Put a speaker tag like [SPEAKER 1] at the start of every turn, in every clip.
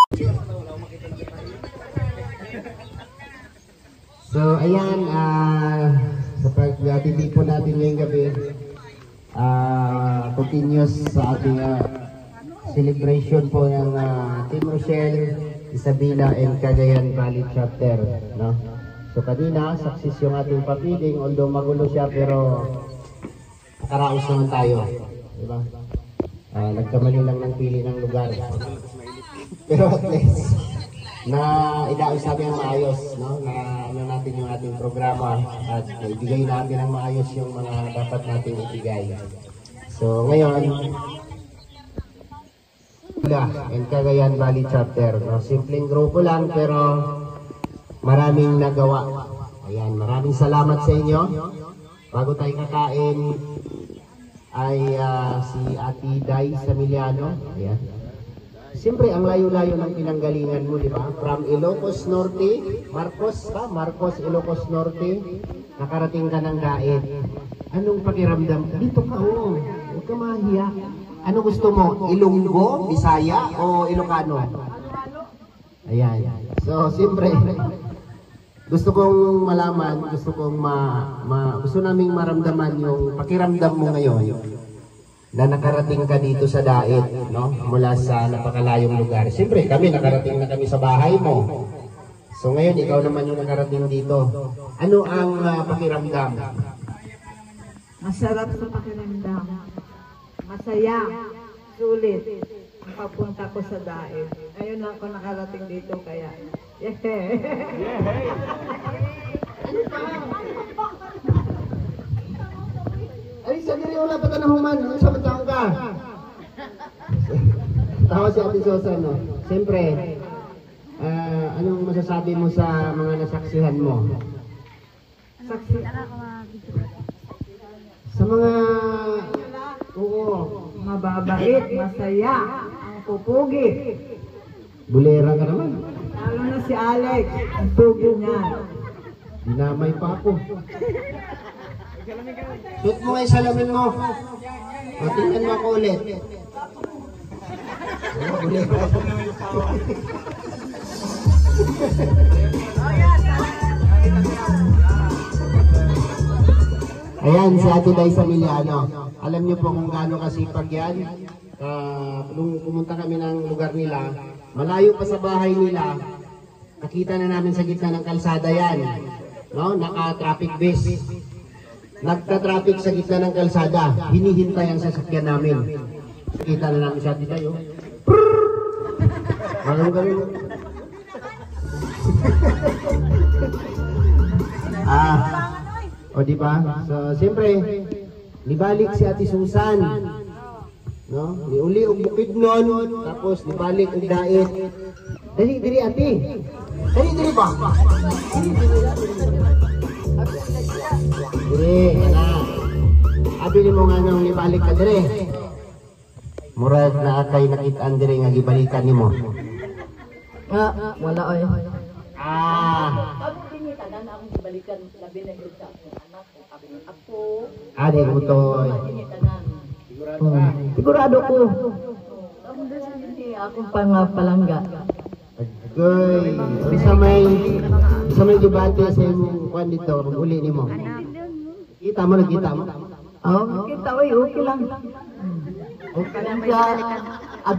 [SPEAKER 1] So ayan, sa pag-ibig po natin ngayong gabi, continuous sa ating celebration po ng Team Rochelle, Isabela and Cagayan Valley Chapter, no? So kanina, success yung ating papiling, although magulo siya pero nakaraos naman tayo, diba? Nagkamali lang ng pili ng lugar. Pero at least, na idaos natin ang maayos, no? Na ano natin yung ating programa at ibigay natin ang maayos yung mga dapat natin ibigay. So ngayon, and Cagayan Valley Chapter, no? Simpleng grupo lang pero maraming nagawa. Ayan, maraming salamat sa inyo. Bago tayo kakain ay si Ate Day Samiliano. Ayan. Siyempre, ang layo-layo ng pinanggalingan mo, di ba? From Ilocos Norte, Marcos, Ilocos Norte, nakarating ka ng Daet. Anong pakiramdam? Dito ka, oh. Huwag ka mahiya. Ano gusto mo? Ilonggo, Bisaya, o Ilocano? Ayan. So, siyempre, gusto kong malaman, gusto naming maramdaman yung pakiramdam mo ngayon na nakarating ka dito sa Daet, no? Mula sa napakalayong lugar. Siyempre, nakarating na kami sa bahay mo. So ngayon, ikaw naman yung nakarating dito. Ano ang pakiramdam?
[SPEAKER 2] Masarap sa pakiramdam. Masaya. Sulit. Ang papunta ko sa Daet. Ayun lang ako nakarating dito kaya. Yeah.
[SPEAKER 1] Ay, sa diri wala pa tanong human. Ano sa taong ka? Tawa si Ate Sosa, no? Siyempre, anong masasabi mo sa mga nasaksihan mo?
[SPEAKER 2] Saksi.
[SPEAKER 1] Sa mga... Oo.
[SPEAKER 2] Mababait, masaya, ang pupugi.
[SPEAKER 1] Bulera ka naman.
[SPEAKER 2] Lalo na si Alex, ang pugi niya.
[SPEAKER 1] Dinamay pa ako. Shoot mo nga yung salamin mo. Tingnan mo ako ulit. Ayan, si Ate Day Samiliano. Alam niyo po kung gaano kasipag yan. Nung pumunta kami ng lugar nila, malayo pa sa bahay nila, nakita na namin sa gitna ng kalsada yan. No? Naka-traffic base. Nagka-traffic sa gitna ng kalsada. Hinihintay ang sasakyan namin. Kita na namin sa Ate Day, oh. Magandang gabi. O diba? So, siyempre, nibalik si Ate Susan. No? Niuli og bukid nun, tapos nibalik og Daet. Dali, Ate. Dali ba? Dili, ana. Abi ni mo nga nung nibalik ka dire. Murag na akay nakitaan dire nga gibalikan nimo.
[SPEAKER 2] Wala oy.
[SPEAKER 3] Ako pinitanan na akong gibalikan labi na sa akong anak ko. Ako.
[SPEAKER 1] Di ko to.
[SPEAKER 2] Sigurado ko.
[SPEAKER 3] Ako na sa hindi
[SPEAKER 2] Akong palangga.
[SPEAKER 1] Agoy. Sa may debate sa imong kwan dito, kung uli nimo. Kita mo.
[SPEAKER 2] Kita oy, okay lang. Okay lang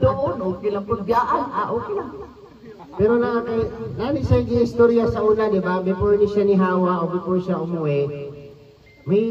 [SPEAKER 2] doon, okay lang po diyaan, okay lang.
[SPEAKER 1] Pero nani siya yung istorya sa una, di ba? Before ni siya ni Hawa o before siya umuwi, may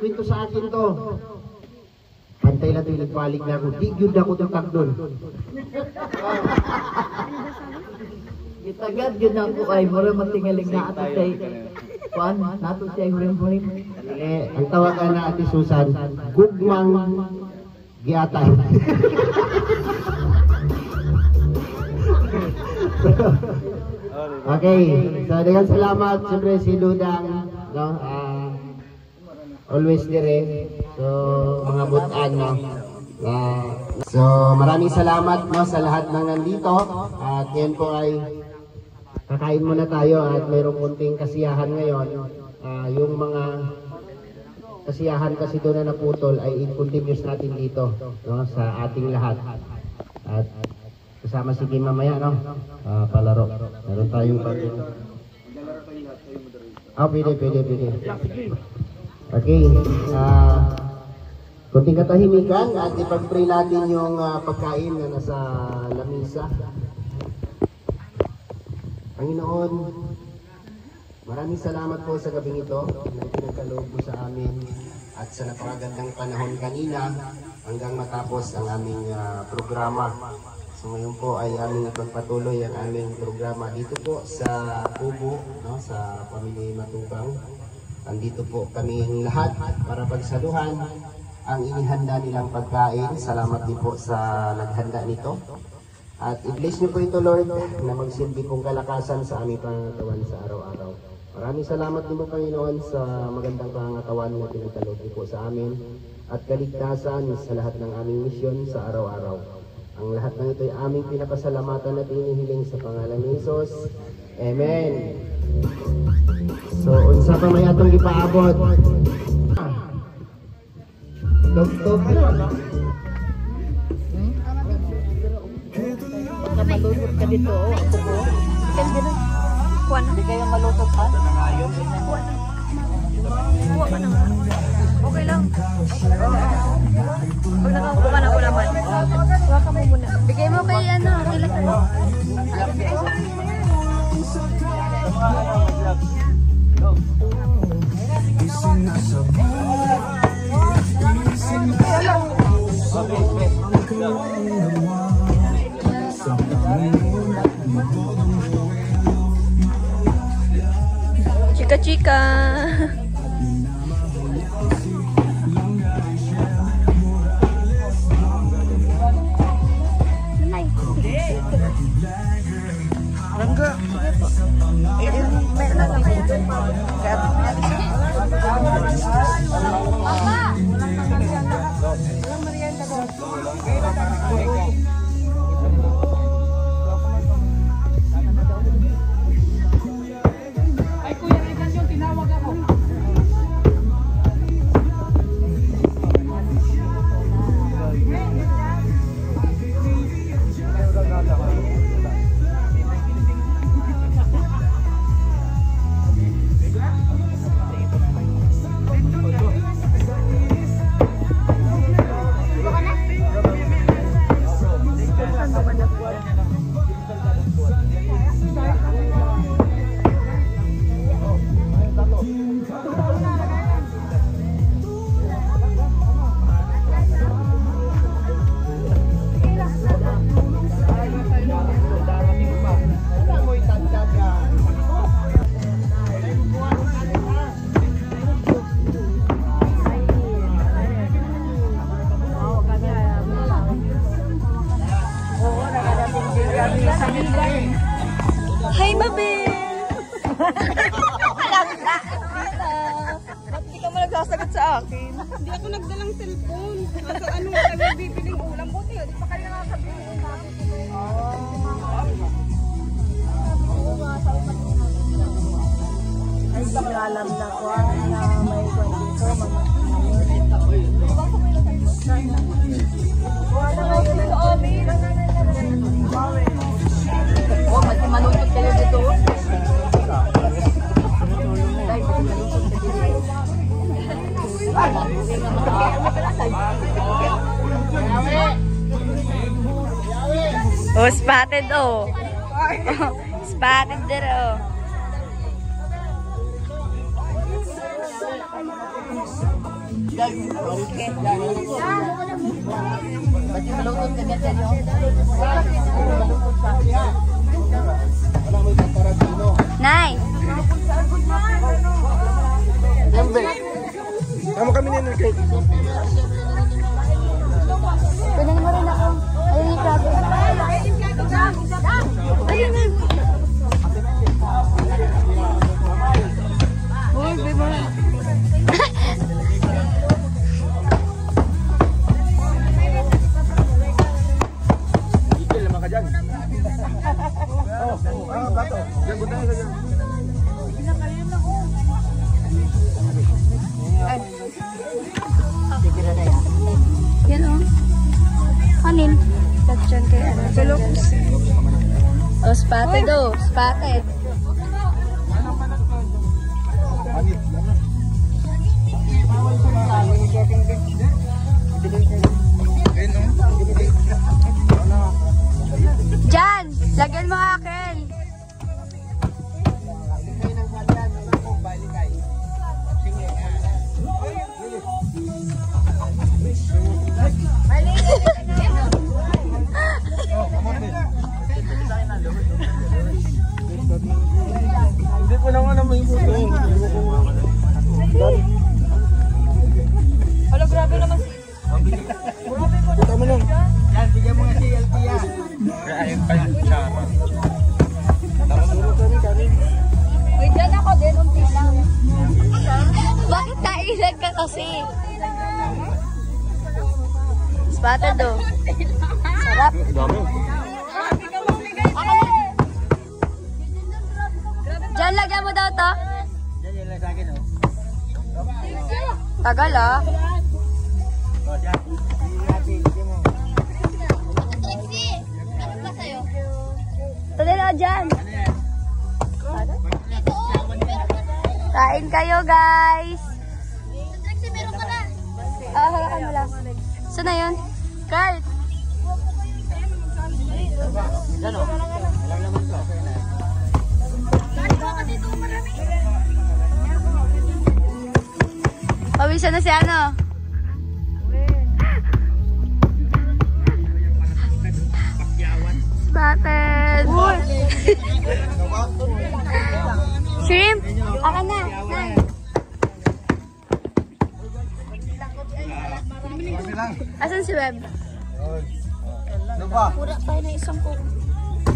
[SPEAKER 1] kwento sa akin to. Pantay lang ito yung nagpalig na ako. Di yun ako tutag doon.
[SPEAKER 2] Itagad yun ako ay mura matingaling na ato say. Kuan, nato siya hurim-hurim.
[SPEAKER 1] Ang tawagan na Ate Susan, gugmang giatay. Okay, so dengan salamat siyempre si Ludang, no? Always dire. So mga butan, no? So maraming salamat, no, sa lahat ng nandito. At ngayon po ay kakain muna tayo at mayroong konting kasiyahan ngayon. Yung mga kasiyahan kasi doon na naputol ay in-continuous natin dito, no, sa ating lahat. At Kasama si Kim mamaya, no? Palaro. Meron tayong pagkino. Pwede. Okay. Kunting katahimikan at ipag-pray natin yung pagkain na nasa lamisa. Panginoon, maraming salamat po sa gabing ito na pinagkaloob mo sa amin at sa napakagandang panahon kanina hanggang matapos ang aming programa. So ngayon po ay aming ipagpatuloy ang aming programa dito po sa Kubo, no, sa Pamilya Matubang. Andito po kaming lahat para pagsaluhan ang inihanda nilang pagkain. Salamat din po sa naghanda nito. At i-bless niyo po ito, Lord, na magsilbi pong kalakasan sa aming pangangatawan sa araw-araw. Maraming salamat din po, Panginoon, sa magandang pangangatawan na pinagkaloob niyo po sa amin at kaligtasan sa lahat ng aming misyon sa araw-araw. Ang lahat ng ito ay aming pinapasalamatan at inihiling sa pangalan ni Jesus. Amen. So, unsa pa may atong ipaabot? Tog-tog.
[SPEAKER 3] Baka malulot ka dito, ako po. Kuwan. Hindi kayo malulot ha? Kuwan. Kuwan ka na. Okay lang. Pag nakakuha na ko naman. Kuha ka mo muna. Bigay mo kay ano, ilan ka. Chika-chika.
[SPEAKER 4] Rangga.
[SPEAKER 3] Ay, kuya, ikan yung tinawag ako.
[SPEAKER 5] Hi, Mabel! Alam na! Ba't di ka mo nagsasagot sa akin?
[SPEAKER 6] Hindi ako nagdalang cellphone. Nasa ano kami bibiling ulam. Buti yun. Di pa kayo nakakabili ng
[SPEAKER 5] Ay, alam na ko na may kwento mga wala na yun sa amin.
[SPEAKER 3] Oh, malulot kayo dito. Dahil malulot ka dito.
[SPEAKER 5] Oh, spotted oh. Spotted there oh.
[SPEAKER 3] Okay. Ba't yung malulot ka dyan yun?
[SPEAKER 5] Nay!
[SPEAKER 4] Tama kami nila kay.
[SPEAKER 5] Kunin mo rin ako. Ayun yung plato. Ayun na. Uy, baby.
[SPEAKER 4] Ikil naman ka dyan. Bato. Diyan, buta ka dyan.
[SPEAKER 5] Yan o. Kanin.
[SPEAKER 3] shortcut dyan kay ano. Oh, spotted oh. Spotted. Jan! Lagyan mo akin!
[SPEAKER 4] Hindi ko lang alam mo yung puto.
[SPEAKER 5] Hala, grabe naman si...
[SPEAKER 4] Puta mo lang.
[SPEAKER 1] Yan, bigyan mo nga si LP yan.
[SPEAKER 4] Ayun pa yung tsara.
[SPEAKER 5] Uy, dyan ako din, unti lang.
[SPEAKER 3] Bakit nailag ka kasi? Spotted oh. Sarap.
[SPEAKER 4] Dami.
[SPEAKER 3] Jan, lagyan mo daw to.
[SPEAKER 1] Yan yung lang sa akin, oh.
[SPEAKER 3] Tagal ah.
[SPEAKER 1] O, dyan. Bigyan mo.
[SPEAKER 3] Tuloy na dyan. Kain kayo guys. Halakan mo lang. Saan na yun? Kurt.
[SPEAKER 1] Yan, oh. Walang naman to.
[SPEAKER 3] Pawisan na si ano. Spotted. Shrimp. Akan na. Nay. Asan si Web?
[SPEAKER 1] Ano ba?
[SPEAKER 3] Pura tayo na isang ko.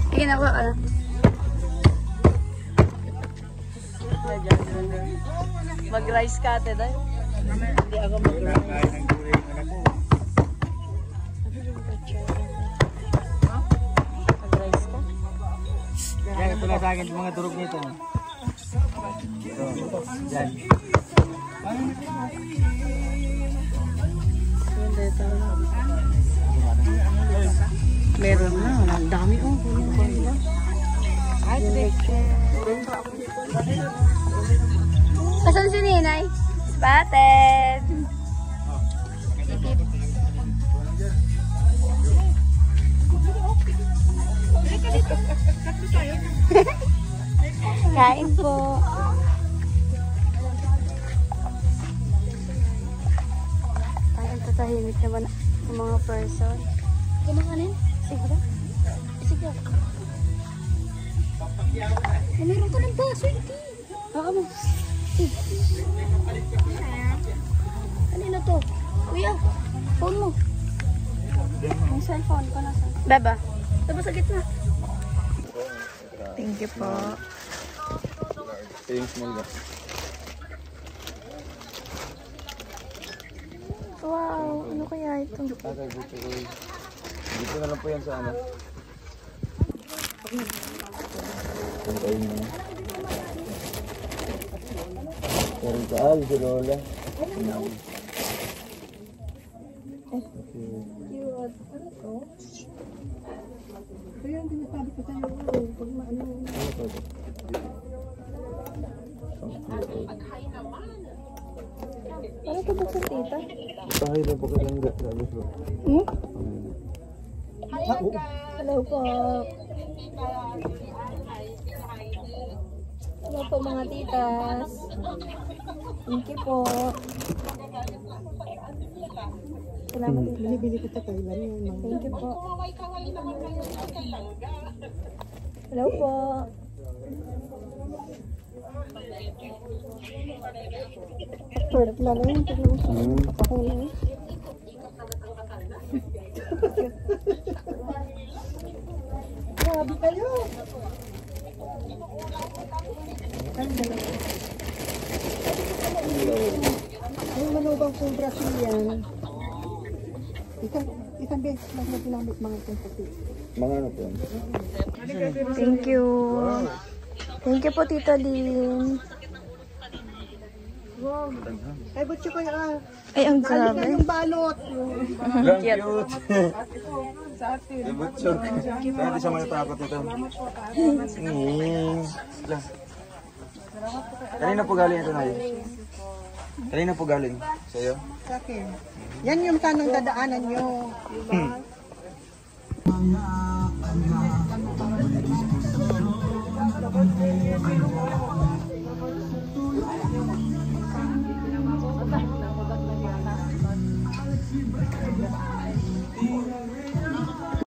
[SPEAKER 3] Sige na ko.
[SPEAKER 5] Mag-rice ka, Teda. Hindi ako mag-rice. Mag-rice ka?
[SPEAKER 1] Yan, ito lang sa akin, yung mga durog nito. Yan.
[SPEAKER 5] Meron na. Ang dami oh.
[SPEAKER 3] Asan si Ninay? Spotted. Kain po. Ay, ang tatahimik naman ng mga person. Kumakanin? Sige. Sige. Meron ka ng baso, hindi. Baka mo. Kanina to? Kuya, phone mo. Ang cellphone ko nasa. Beba. Diba sa gitna? Thank you po.
[SPEAKER 4] Yung small ba?
[SPEAKER 3] Wow, ano kaya ito?
[SPEAKER 4] Tatay, buto ko. Dito na lang po yan sa ano. Tantayin mo na. Meron ka si Lola.
[SPEAKER 3] Ano ito ba sa tita?
[SPEAKER 4] Tahay na po kayo ng gatos bro.
[SPEAKER 3] Hello po. Hello po mga titas. Thank you po. Salamat po. Binibili ko sa Thailand. Thank you po. Hello po. Short na lang yung ako lang. Grabe kayo.
[SPEAKER 2] Yung manubang kong Brazilian, isang beses lang na ginamit mga itong puti.
[SPEAKER 4] Mga ano po yan?
[SPEAKER 3] Thank you. Thank you po, Tita Lynn.
[SPEAKER 2] Wow. Ay, butsi ko yan.
[SPEAKER 3] Ay, ang
[SPEAKER 2] Balik na
[SPEAKER 3] grabe.
[SPEAKER 2] yung balot.
[SPEAKER 3] Cute.
[SPEAKER 6] sa atin.
[SPEAKER 4] Butchok. Kaya di siya matatakot ito. Lang. Kanina po galing ito, Nay? Kanina po galing sa'yo?
[SPEAKER 6] Sa akin. Yan yung tanong dadaanan nyo. Diba?